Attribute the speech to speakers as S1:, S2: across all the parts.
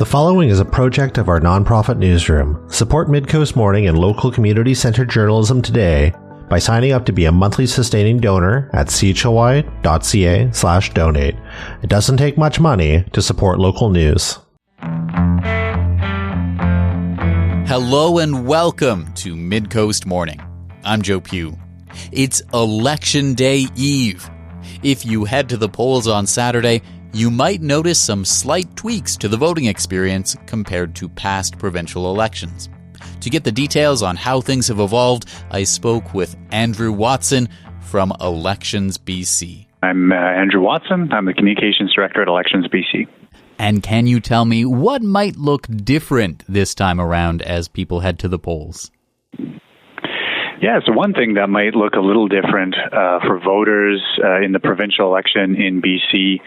S1: The following is a project of our nonprofit newsroom. Support Midcoast Morning and local community-centered journalism today by signing up to be a monthly sustaining donor at chly.ca/donate. It doesn't take much money to support local news.
S2: Hello and welcome to Midcoast Morning. I'm Joe Pugh. It's Election Day Eve. If you head to the polls on Saturday, you might notice some slight tweaks to the voting experience compared to past provincial elections. To get the details on how things have evolved, I spoke with Andrew Watson from Elections BC.
S3: I'm Andrew Watson. I'm the Communications Director at Elections BC.
S2: And can you tell me what might look different this time around as people head to the polls?
S3: Yeah, so one thing that might look a little different for voters in the provincial election in BC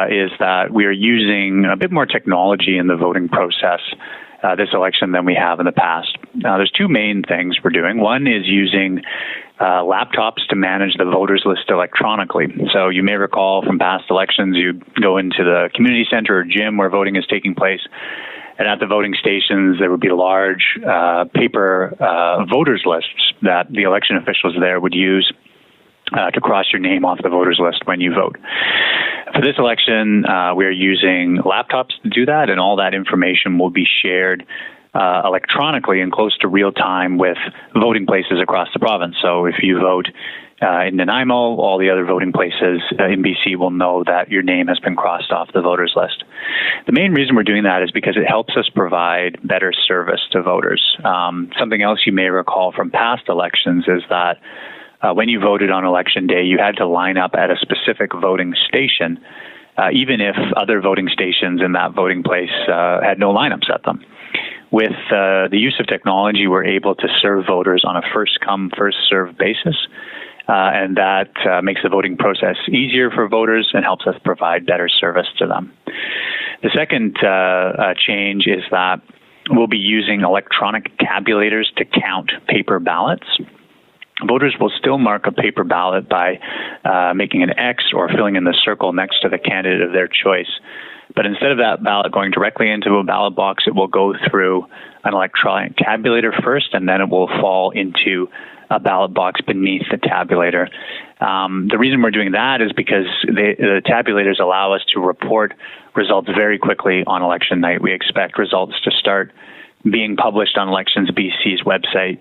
S3: is that we are using a bit more technology in the voting process this election than we have in the past. There's two main things we're doing. One is using laptops to manage the voters list electronically. So you may recall from past elections, you go into the community center or gym where voting is taking place, and at the voting stations, there would be large paper voters lists that the election officials there would use to cross your name off the voters list when you vote. For this election, we are using laptops to do that, and all that information will be shared electronically and close to real time with voting places across the province. So if you vote in Nanaimo, all the other voting places in BC will know that your name has been crossed off the voters list. The main reason we're doing that is because it helps us provide better service to voters. Something else you may recall from past elections is that when you voted on election day, you had to line up at a specific voting station, even if other voting stations in that voting place had no lineups at them. With the use of technology, we're able to serve voters on a first-come, first-served basis, and that makes the voting process easier for voters and helps us provide better service to them. The second change is that we'll be using electronic tabulators to count paper ballots. Voters will still mark a paper ballot by making an X or filling in the circle next to the candidate of their choice. But instead of that ballot going directly into a ballot box, it will go through an electronic tabulator first, and then it will fall into a ballot box beneath the tabulator. The reason we're doing that is because the tabulators allow us to report results very quickly on election night. We expect results to start being published on Elections BC's website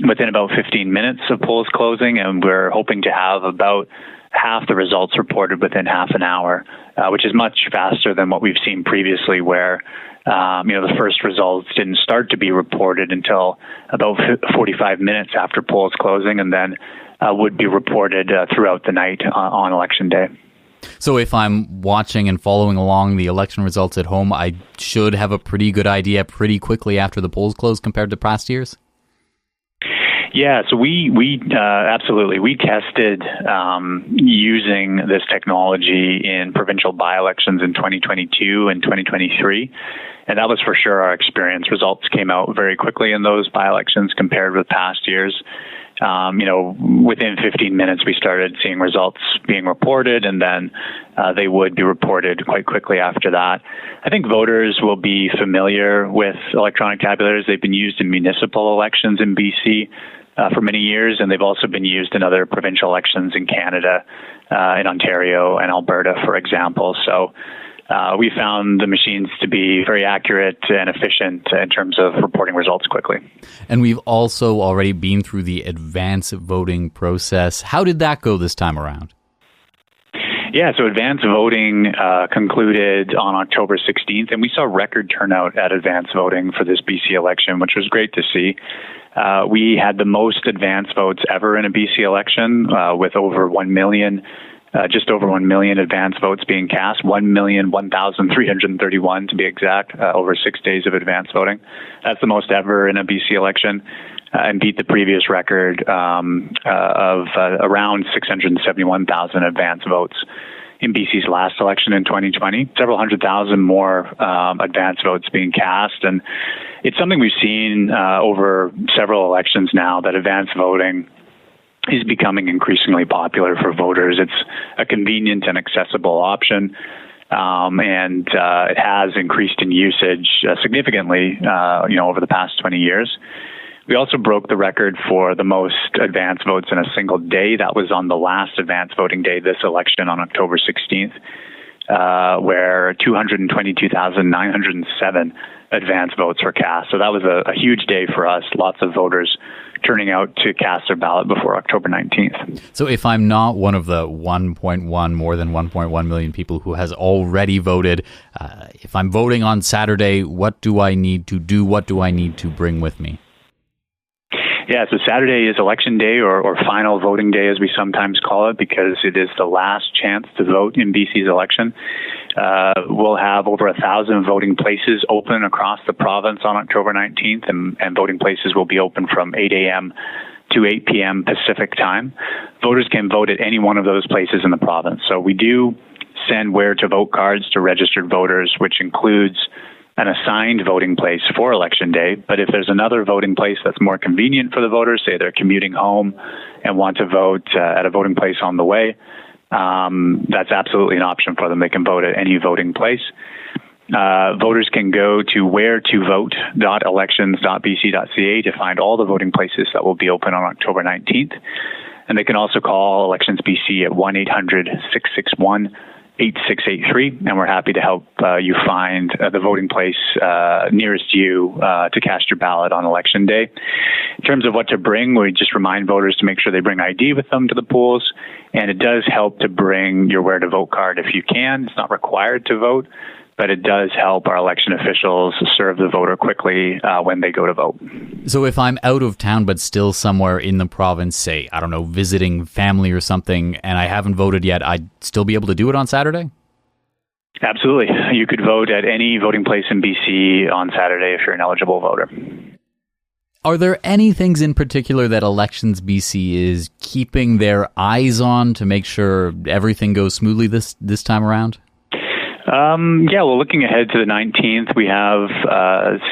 S3: within about 15 minutes of polls closing, and we're hoping to have about half the results reported within half an hour, which is much faster than what we've seen previously, where the first results didn't start to be reported until about 45 minutes after polls closing, and then would be reported throughout the night on election day.
S2: So if I'm watching and following along the election results at home, I should have a pretty good idea pretty quickly after the polls close compared to past years?
S3: Yeah, so we absolutely. We tested using this technology in provincial by-elections in 2022 and 2023, and that was for sure our experience. Results came out very quickly in those by-elections compared with past years. Within 15 minutes, we started seeing results being reported, and then they would be reported quite quickly after that. I think voters will be familiar with electronic tabulators. They've been used in municipal elections in BC for many years, and they've also been used in other provincial elections in Canada, in Ontario and Alberta, for example. So we found the machines to be very accurate and efficient in terms of reporting results quickly. And
S2: we've also already been through the advance voting process. How did that go this time around?
S3: Yeah, so advance voting concluded on October 16th, and we saw record turnout at advance voting for this BC election, which was great to see. We had the most advance votes ever in a BC election, with over 1 million, just over 1 million advance votes being cast, 1,001,331 to be exact, over 6 days of advance voting. That's the most ever in a BC election, and beat the previous record of around 671,000 advance votes in BC's last election in 2020. Several hundred thousand more advance votes being cast, and it's something we've seen over several elections now, that advance voting is becoming increasingly popular for voters. It's a convenient and accessible option. and it has increased in usage significantly, over the past 20 years. We also broke the record for the most advance votes in a single day. That was on the last advance voting day this election on October 16th, where 222,907 advance votes were cast. So that was a huge day for us. Lots of voters turning out to cast their ballot before October 19th.
S2: So if I'm not one of the more than 1.1 million people who has already voted, if I'm voting on Saturday, what do I need to do? What do I need to bring with me?
S3: Yeah, so Saturday is election day or final voting day, as we sometimes call it, because it is the last chance to vote in BC's election. We'll have over 1,000 voting places open across the province on October 19th, and voting places will be open from 8 a.m. to 8 p.m. Pacific time. Voters can vote at any one of those places in the province. So we do send where to vote cards to registered voters, which includes an assigned voting place for election day. But if there's another voting place that's more convenient for the voters, say they're commuting home and want to vote at a voting place on the way, that's absolutely an option for them. They can vote at any voting place. Voters can go to wheretovote.elections.bc.ca to find all the voting places that will be open on October 19th. And they can also call Elections BC at 1-800-661-8683, and we're happy to help you find the voting place nearest you to cast your ballot on election day. In terms of what to bring, we just remind voters to make sure they bring ID with them to the polls, and it does help to bring your Where to Vote card if you can. It's not required to vote, but it does help our election officials serve the voter quickly when they go to vote.
S2: So if I'm out of town but still somewhere in the province, say, I don't know, visiting family or something, and I haven't voted yet, I'd still be able to do it on Saturday?
S3: Absolutely. You could vote at any voting place in BC on Saturday if you're an eligible voter.
S2: Are there any things in particular that Elections BC is keeping their eyes on to make sure everything goes smoothly this time around?
S3: Well, looking ahead to the 19th, we have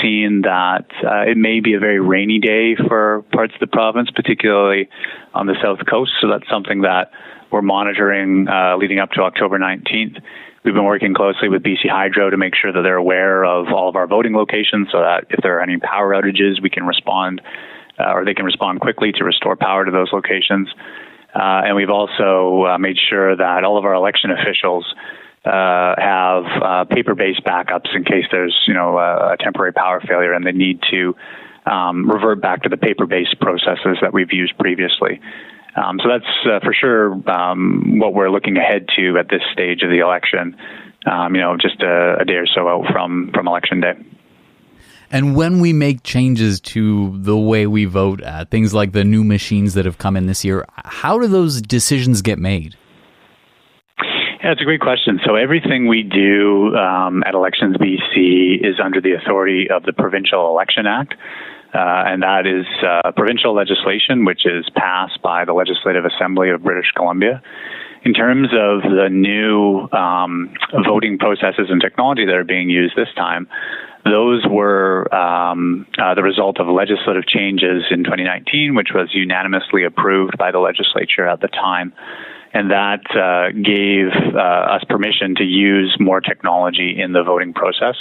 S3: seen that it may be a very rainy day for parts of the province, particularly on the south coast. So that's something that we're monitoring leading up to October 19th. We've been working closely with BC Hydro to make sure that they're aware of all of our voting locations so that if there are any power outages, we can respond or they can respond quickly to restore power to those locations. And we've also made sure that all of our election officials have paper-based backups in case there's, a temporary power failure and they need to revert back to the paper-based processes that we've used previously. So that's for sure what we're looking ahead to at this stage of the election, just a day or so out from Election Day.
S2: And when we make changes to the way we vote, things like the new machines that have come in this year, how do those decisions get made?
S3: Yeah, it's a great question. So everything we do at Elections BC is under the authority of the Provincial Election Act. And that is provincial legislation, which is passed by the Legislative Assembly of British Columbia. In terms of the new voting processes and technology that are being used this time, those were the result of legislative changes in 2019, which was unanimously approved by the legislature at the time. And that gave us permission to use more technology in the voting process.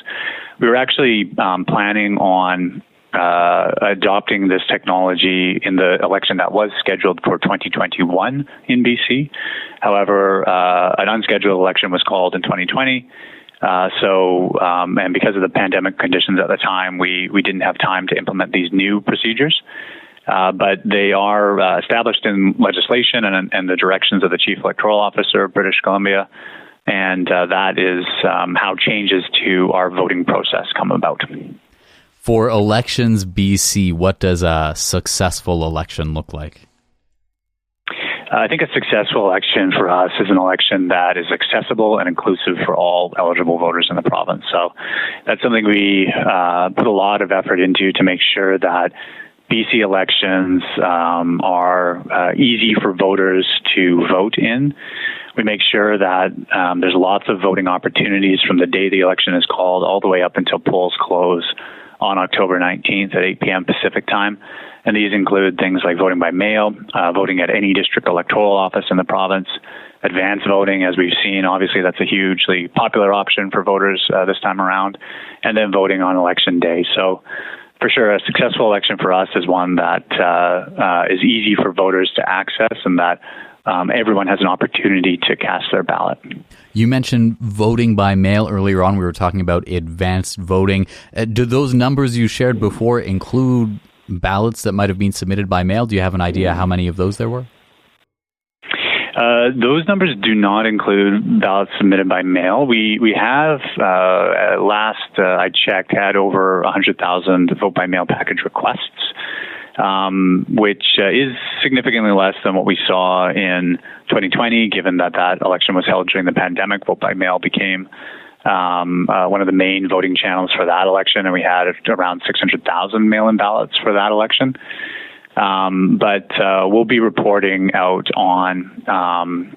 S3: We were actually planning on adopting this technology in the election that was scheduled for 2021 in BC. However, an unscheduled election was called in 2020. And because of the pandemic conditions at the time, we didn't have time to implement these new procedures. But they are established in legislation and the directions of the Chief Electoral Officer of British Columbia. And that is how changes to our voting process come about.
S2: For Elections BC, what does a successful election look like?
S3: I think a successful election for us is an election that is accessible and inclusive for all eligible voters in the province. So that's something we put a lot of effort into to make sure that BC elections are easy for voters to vote in. We make sure that there's lots of voting opportunities from the day the election is called all the way up until polls close on October 19th at 8 p.m. Pacific time. And these include things like voting by mail, voting at any district electoral office in the province, advance voting, as we've seen. Obviously, that's a hugely popular option for voters this time around, and then voting on election day. So for sure, a successful election for us is one that is easy for voters to access, and that everyone has an opportunity to cast their ballot.
S2: You mentioned voting by mail earlier on. We were talking about advanced voting. Do those numbers you shared before include ballots that might have been submitted by mail? Do you have an idea how many of those there were?
S3: Those numbers do not include ballots submitted by mail. We have, last I checked, had over 100,000 vote by mail package requests, which is significantly less than what we saw in 2020, given that election was held during the pandemic. Vote by mail became one of the main voting channels for that election, and we had around 600,000 mail-in ballots for that election. But we'll be reporting out on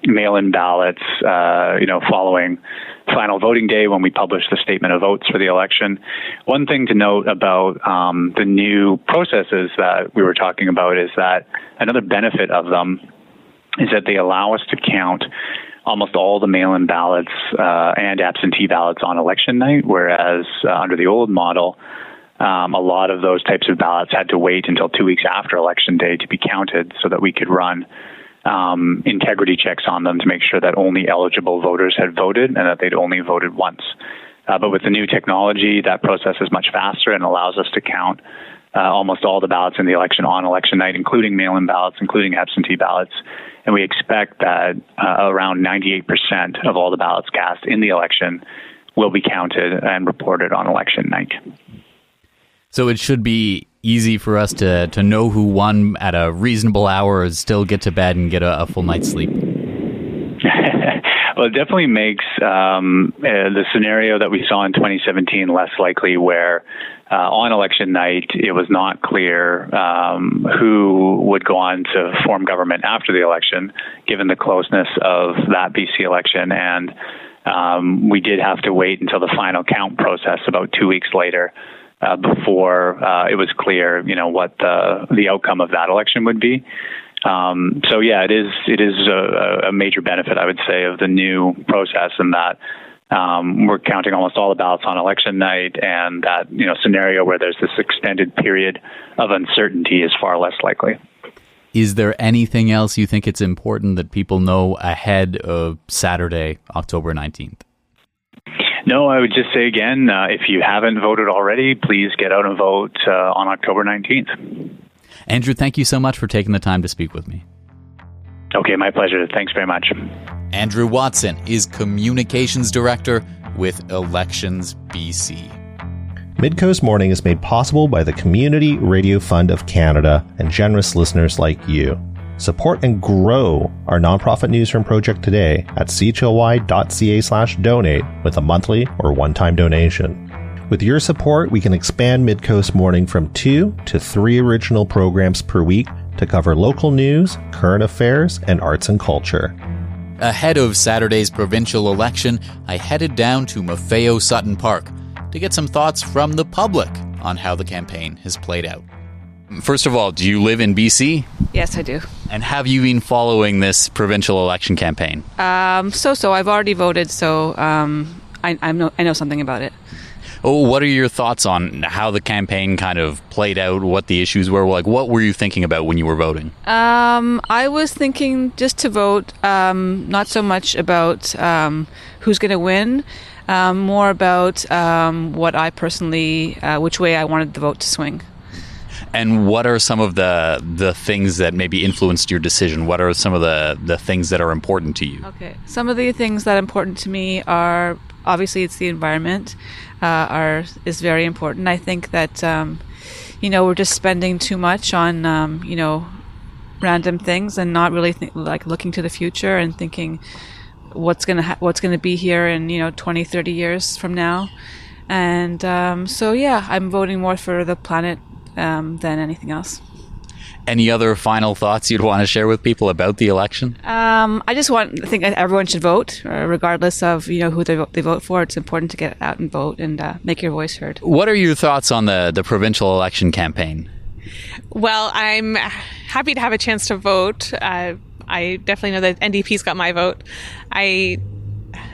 S3: mail-in ballots, following final voting day when we publish the statement of votes for the election. One thing to note about the new processes that we were talking about is that another benefit of them is that they allow us to count almost all the mail-in ballots and absentee ballots on election night, whereas under the old model, a lot of those types of ballots had to wait until 2 weeks after election day to be counted so that we could run integrity checks on them to make sure that only eligible voters had voted and that they'd only voted once. But with the new technology, that process is much faster and allows us to count almost all the ballots in the election on election night, including mail-in ballots, including absentee ballots. And we expect that around 98% of all the ballots cast in the election will be counted and reported on election night.
S2: So it should be easy for us to know who won at a reasonable hour and still get to bed and get a full night's sleep.
S3: Well, it definitely makes the scenario that we saw in 2017 less likely, where on election night it was not clear who would go on to form government after the election, given the closeness of that BC election. And we did have to wait until the final count process about 2 weeks later before it was clear, what the outcome of that election would be. So yeah, it is a major benefit, I would say, of the new process, in that we're counting almost all the ballots on election night, and that scenario where there's this extended period of uncertainty is far less likely.
S2: Is there anything else you think it's important that people know ahead of Saturday, October 19th?
S3: No, I would just say again, if you haven't voted already, please get out and vote on October 19th.
S2: Andrew, thank you so much for taking the time to speak with me.
S3: Okay, my pleasure. Thanks very much.
S2: Andrew Watson is Communications Director with Elections BC.
S1: Midcoast Morning is made possible by the Community Radio Fund of Canada and generous listeners like you. Support and grow our nonprofit newsroom project today at chly.ca/donate with a monthly or one-time donation. With your support, we can expand Midcoast Morning from 2 to 3 original programs per week to cover local news, current affairs, and arts and culture.
S2: Ahead of Saturday's provincial election, I headed down to Maffeo Sutton Park to get some thoughts from the public on how the campaign has played out. First of all, do you live in BC?
S4: Yes, I do.
S2: And have you been following this provincial election campaign?
S4: So I've already voted, so I know something about it.
S2: Oh, what are your thoughts on how the campaign kind of played out, what the issues were? Like, what were you thinking about when you were voting?
S4: I was thinking just to vote, not so much about who's going to win, more about what I personally, which way I wanted the vote to swing.
S2: And what are some of the things that maybe influenced your decision? What are some of the things that are important to you?
S4: Okay. Some of the things that are important to me are, obviously, it's the environment is very important. I think that, we're just spending too much on, random things and not really looking to the future and thinking what's going to be here in, 20, 30 years from now. And I'm voting more for the planet than anything else.
S2: Any other final thoughts you'd want to share with people about the election?
S4: I think everyone should vote, regardless of who they vote for. It's important to get out and vote and make your voice heard.
S2: What are your thoughts on the provincial election campaign?
S5: Well, I'm happy to have a chance to vote. I definitely know that NDP's got my vote. I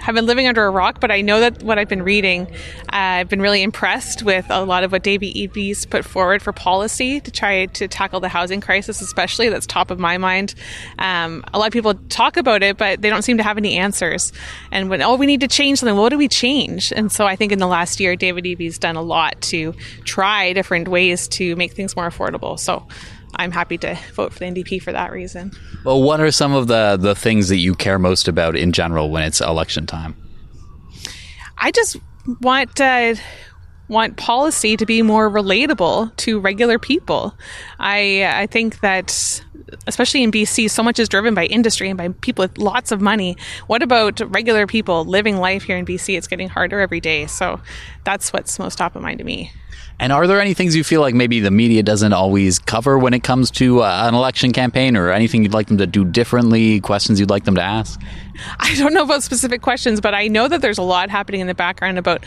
S5: have been living under a rock, but I know that what I've been reading, I've been really impressed with a lot of what David Eby's put forward for policy to try to tackle the housing crisis, especially. That's top of my mind. A lot of people talk about it, but they don't seem to have any answers. And when, we need to change something, what do we change? And so I think in the last year, David Eby's done a lot to try different ways to make things more affordable. So I'm happy to vote for the NDP for that reason.
S2: Well, what are some of the things that you care most about in general when it's election time?
S5: I just want policy to be more relatable to regular people. I think that, especially in BC, so much is driven by industry and by people with lots of money. What about regular people living life here in BC? It's getting harder every day. So that's what's most top of mind to me.
S2: And are there any things you feel like maybe the media doesn't always cover when it comes to an election campaign, or anything you'd like them to do differently, questions you'd like them to ask?
S5: I don't know about specific questions, but I know that there's a lot happening in the background about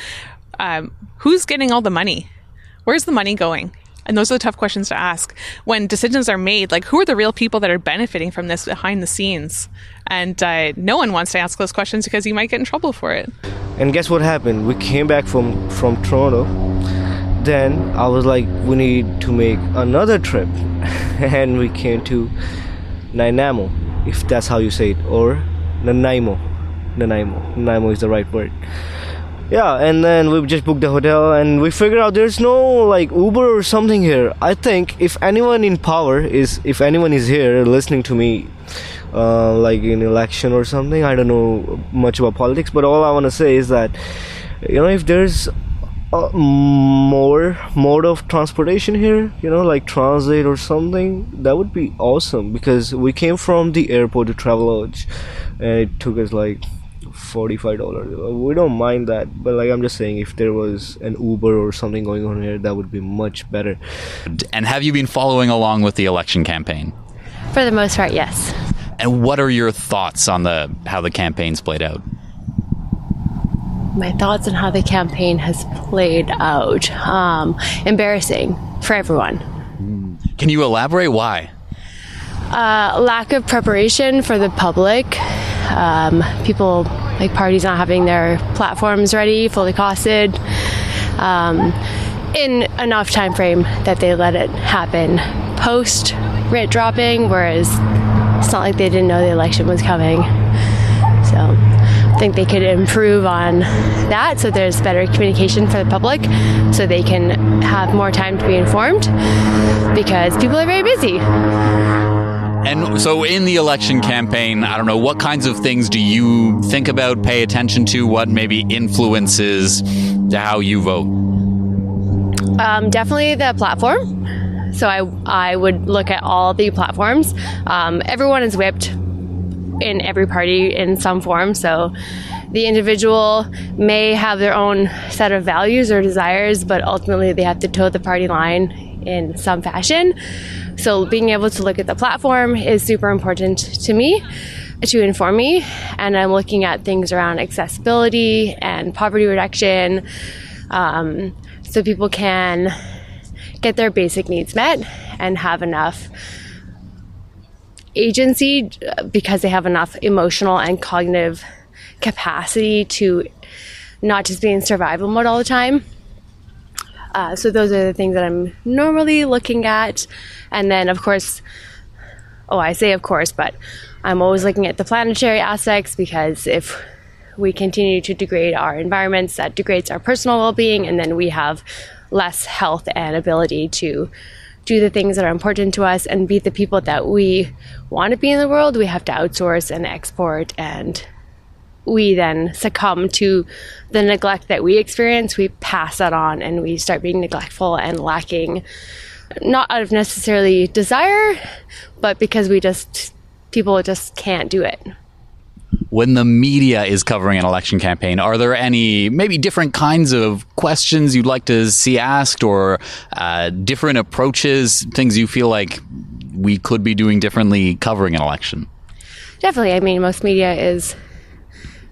S5: who's getting all the money. Where's the money going? And those are the tough questions to ask. When decisions are made, like, who are the real people that are benefiting from this behind the scenes? And no one wants to ask those questions because you might get in trouble for it.
S6: And guess what happened? We came back from Toronto. Then I was like, we need to make another trip. And we came to Nanaimo, if that's how you say it, or Nanaimo. Nanaimo is the right word. Yeah, and then we just booked the hotel and we figured out there's no like Uber or something here. I think if anyone in power if anyone is here listening to me, like in election or something, I don't know much about politics, but all I want to say is that, if there's more mode of transportation here, like transit or something, that would be awesome, because we came from the airport to Travelodge and it took us like $45. We don't mind that, but like I'm just saying, if there was an Uber or something going on here, that would be much better.
S2: And have you been following along with the election campaign?
S7: For the most part, yes.
S2: And what are your thoughts on how the campaign's played out?
S7: My thoughts on how the campaign has played out. Embarrassing for everyone.
S2: Can you elaborate why?
S7: Lack of preparation for the public. People, like parties not having their platforms ready, fully costed, in enough time frame that they let it happen post writ dropping, whereas it's not like they didn't know the election was coming. So I think they could improve on that so there's better communication for the public so they can have more time to be informed, because people are very busy.
S2: And so in the election campaign, I don't know, what kinds of things do you think about, pay attention to? What maybe influences how you vote?
S7: Definitely the platform. So I would look at all the platforms. Everyone is whipped in every party in some form. So the individual may have their own set of values or desires, but ultimately they have to toe the party line in some fashion. So being able to look at the platform is super important to me, to inform me. And I'm looking at things around accessibility and poverty reduction, so people can get their basic needs met and have enough agency because they have enough emotional and cognitive capacity to not just be in survival mode all the time. So those are the things that I'm normally looking at. And then, of course, I say of course, but I'm always looking at the planetary aspects, because if we continue to degrade our environments, that degrades our personal well-being, and then we have less health and ability to do the things that are important to us and be the people that we want to be in the world. We have to outsource and export, and we then succumb to the neglect that we experience. We pass that on and we start being neglectful and lacking, not out of necessarily desire, but because people just can't do it.
S2: When the media is covering an election campaign, are there any maybe different kinds of questions you'd like to see asked, or different approaches, things you feel like we could be doing differently covering an election?
S7: Definitely. I mean, most media is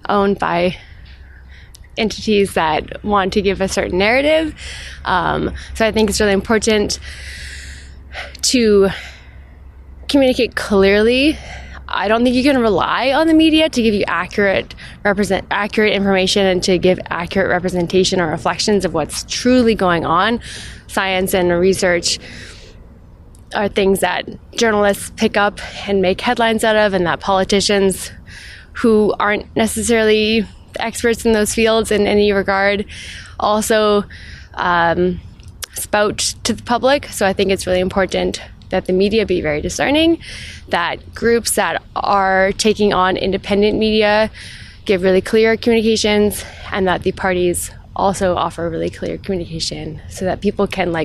S7: owned by entities that want to give a certain narrative. So I think it's really important to communicate clearly I don't think you can rely on the media to give you accurate information and to give accurate representation or reflections of what's truly going on. Science and research are things that journalists pick up and make headlines out of, and that politicians who aren't necessarily experts in those fields in any regard also spout to the public. So I think it's really important that the media be very discerning, that groups that are taking on independent media give really clear communications, and that the parties also offer really clear communication so that people can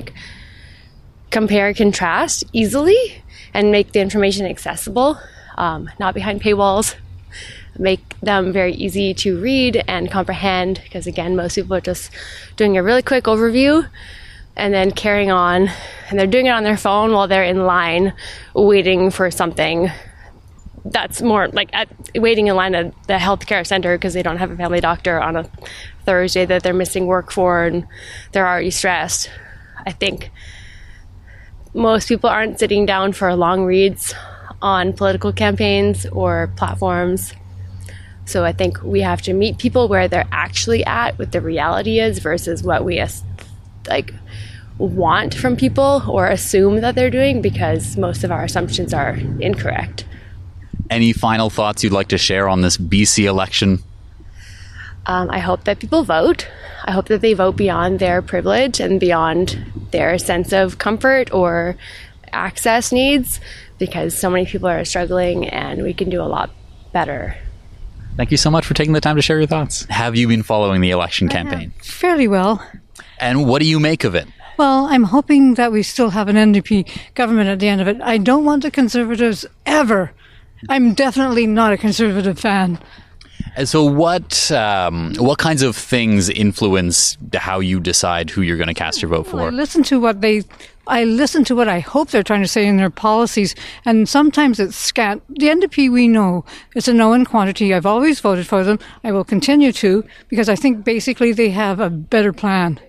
S7: compare and contrast easily and make the information accessible, not behind paywalls, make them very easy to read and comprehend, because again, most people are just doing a really quick overview and then carrying on, and they're doing it on their phone while they're in line waiting for something that's more waiting in line at the healthcare center because they don't have a family doctor on a Thursday that they're missing work for and they're already stressed. I think most people aren't sitting down for long reads on political campaigns or platforms. So I think we have to meet people where they're actually at, what the reality is, versus what we want from people or assume that they're doing, because most of our assumptions are incorrect.
S2: Any final thoughts you'd like to share on this BC election?
S7: I hope that people vote. I hope that they vote beyond their privilege and beyond their sense of comfort or access needs, because so many people are struggling and we can do a lot better.
S2: Thank you so much for taking the time to share your thoughts. Have you been following the election campaign?
S8: Fairly well.
S2: And what do you make of it?
S8: Well, I'm hoping that we still have an NDP government at the end of it. I don't want the Conservatives ever. I'm definitely not a Conservative fan.
S2: And so what kinds of things influence how you decide who you're going to cast your vote for?
S8: Well, I listen to what I hope they're trying to say in their policies, and sometimes it's scant. The NDP, we know, it's a known quantity. I've always voted for them. I will continue to, because I think basically they have a better plan.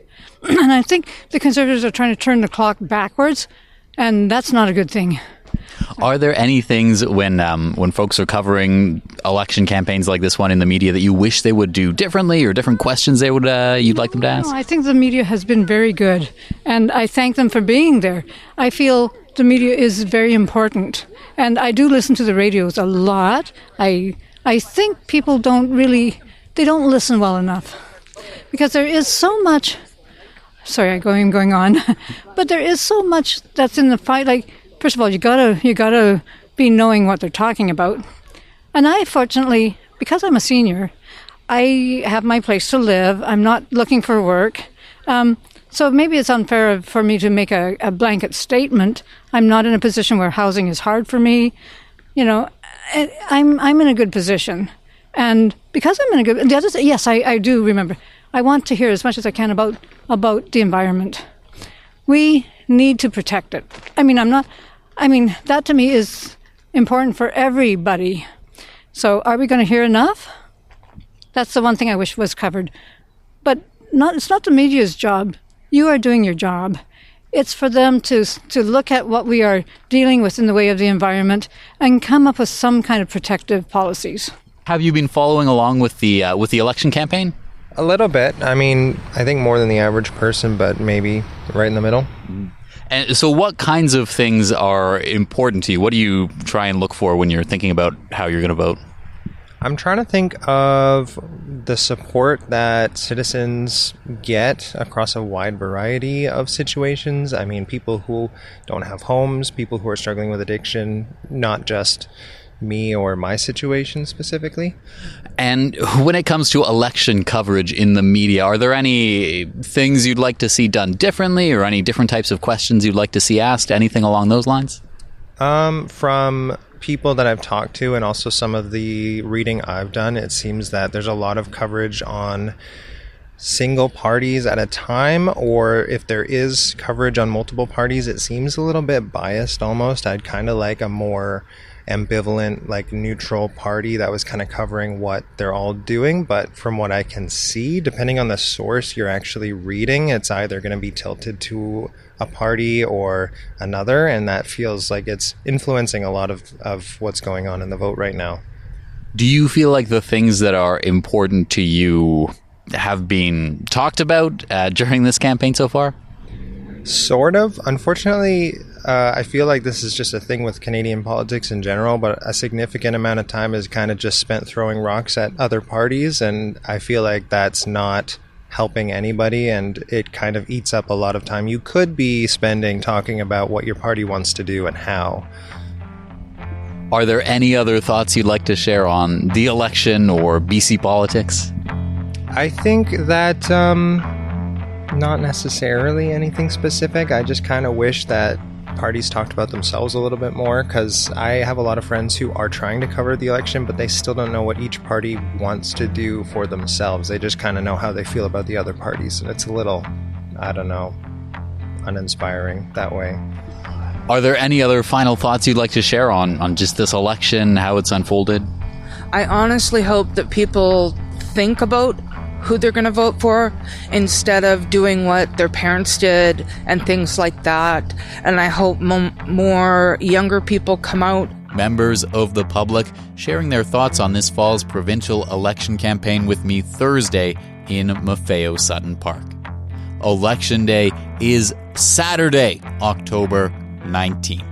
S8: And I think the Conservatives are trying to turn the clock backwards, and that's not a good thing.
S2: Are there any things when folks are covering election campaigns like this one in the media that you wish they would do differently, or different questions they would you'd like them to ask?
S8: No, I think the media has been very good, and I thank them for being there. I feel the media is very important, and I do listen to the radios a lot. I think people don't listen well enough, because there is so much. Sorry, I'm going on, but there is so much that's in the fight. First of all, you gotta be knowing what they're talking about. And I, fortunately, because I'm a senior, I have my place to live. I'm not looking for work. So maybe it's unfair for me to make a blanket statement. I'm not in a position where housing is hard for me. I'm in a good position. And because I'm in a good... The other thing, yes, I do remember. I want to hear as much as I can about the environment. We need to protect it. That to me is important for everybody. So are we going to hear enough? That's the one thing I wish was covered. But it's not the media's job. You are doing your job. It's for them to look at what we are dealing with in the way of the environment and come up with some kind of protective policies.
S2: Have you been following along with the election campaign?
S9: A little bit. I think more than the average person, but maybe right in the middle.
S2: And so what kinds of things are important to you? What do you try and look for when you're thinking about how you're going to vote?
S9: I'm trying to think of the support that citizens get across a wide variety of situations. People who don't have homes, people who are struggling with addiction, not just me or my situation specifically.
S2: And when it comes to election coverage in the media, are there any things you'd like to see done differently, or any different types of questions you'd like to see asked? Anything along those lines?
S9: From people that I've talked to, and also some of the reading I've done, it seems that there's a lot of coverage on single parties at a time, or if there is coverage on multiple parties, it seems a little bit biased almost. I'd kind of like a more ambivalent, like neutral party that was kind of covering what they're all doing. But from what I can see, depending on the source you're actually reading, it's either going to be tilted to a party or another, and that feels like it's influencing a lot of what's going on in the vote right now.
S2: Do you feel like the things that are important to you have been talked about during this campaign so far?
S9: Sort of. Unfortunately, I feel like this is just a thing with Canadian politics in general, but a significant amount of time is kind of just spent throwing rocks at other parties, and I feel like that's not helping anybody, and it kind of eats up a lot of time you could be spending talking about what your party wants to do and how.
S2: Are there any other thoughts you'd like to share on the election or BC politics?
S9: I think that not necessarily anything specific. I just kind of wish that parties talked about themselves a little bit more, because I have a lot of friends who are trying to cover the election, but they still don't know what each party wants to do for themselves. They just kind of know how they feel about the other parties, and it's a little, I don't know, uninspiring that way.
S2: Are there any other final thoughts you'd like to share on just this election, how it's unfolded?
S10: I honestly hope that people think about who they're going to vote for instead of doing what their parents did and things like that. And I hope more younger people come out.
S2: Members of the public sharing their thoughts on this fall's provincial election campaign with me Thursday in Maffeo Sutton Park. Election Day is Saturday, October 19th.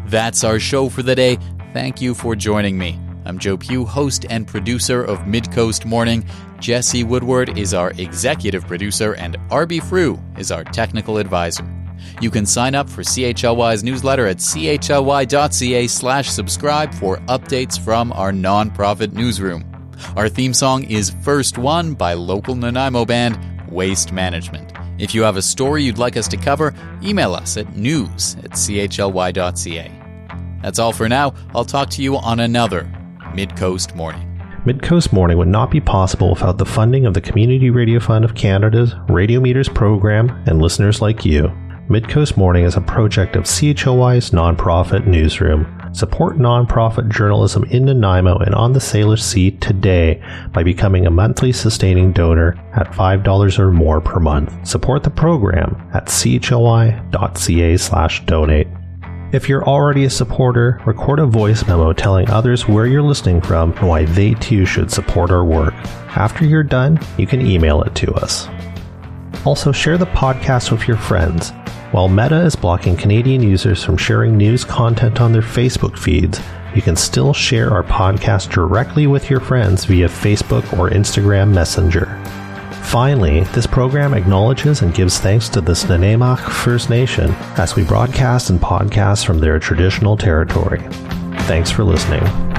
S2: That's our show for the day. Thank you for joining me. I'm Joe Pugh, host and producer of Midcoast Morning. Jesse Woodward is our executive producer, and Arby Frew is our technical advisor. You can sign up for CHLY's newsletter at chly.ca/subscribe for updates from our nonprofit newsroom. Our theme song is First One by local Nanaimo band Waste Management. If you have a story you'd like us to cover, email us at news@chly.ca. That's all for now. I'll talk to you on another Midcoast Morning.
S1: Midcoast Morning would not be possible without the funding of the Community Radio Fund of Canada's Radio Meters program and listeners like you. Midcoast Morning is a project of CHLY's nonprofit newsroom. Support nonprofit journalism in Nanaimo and on the Salish Sea today by becoming a monthly sustaining donor at $5 or more per month. Support the program at chly.ca/donate. If you're already a supporter, record a voice memo telling others where you're listening from and why they too should support our work. After you're done, you can email it to us. Also, share the podcast with your friends. While Meta is blocking Canadian users from sharing news content on their Facebook feeds, you can still share our podcast directly with your friends via Facebook or Instagram Messenger. Finally, this program acknowledges and gives thanks to the Snuneymuxw First Nation as we broadcast and podcast from their traditional territory. Thanks for listening.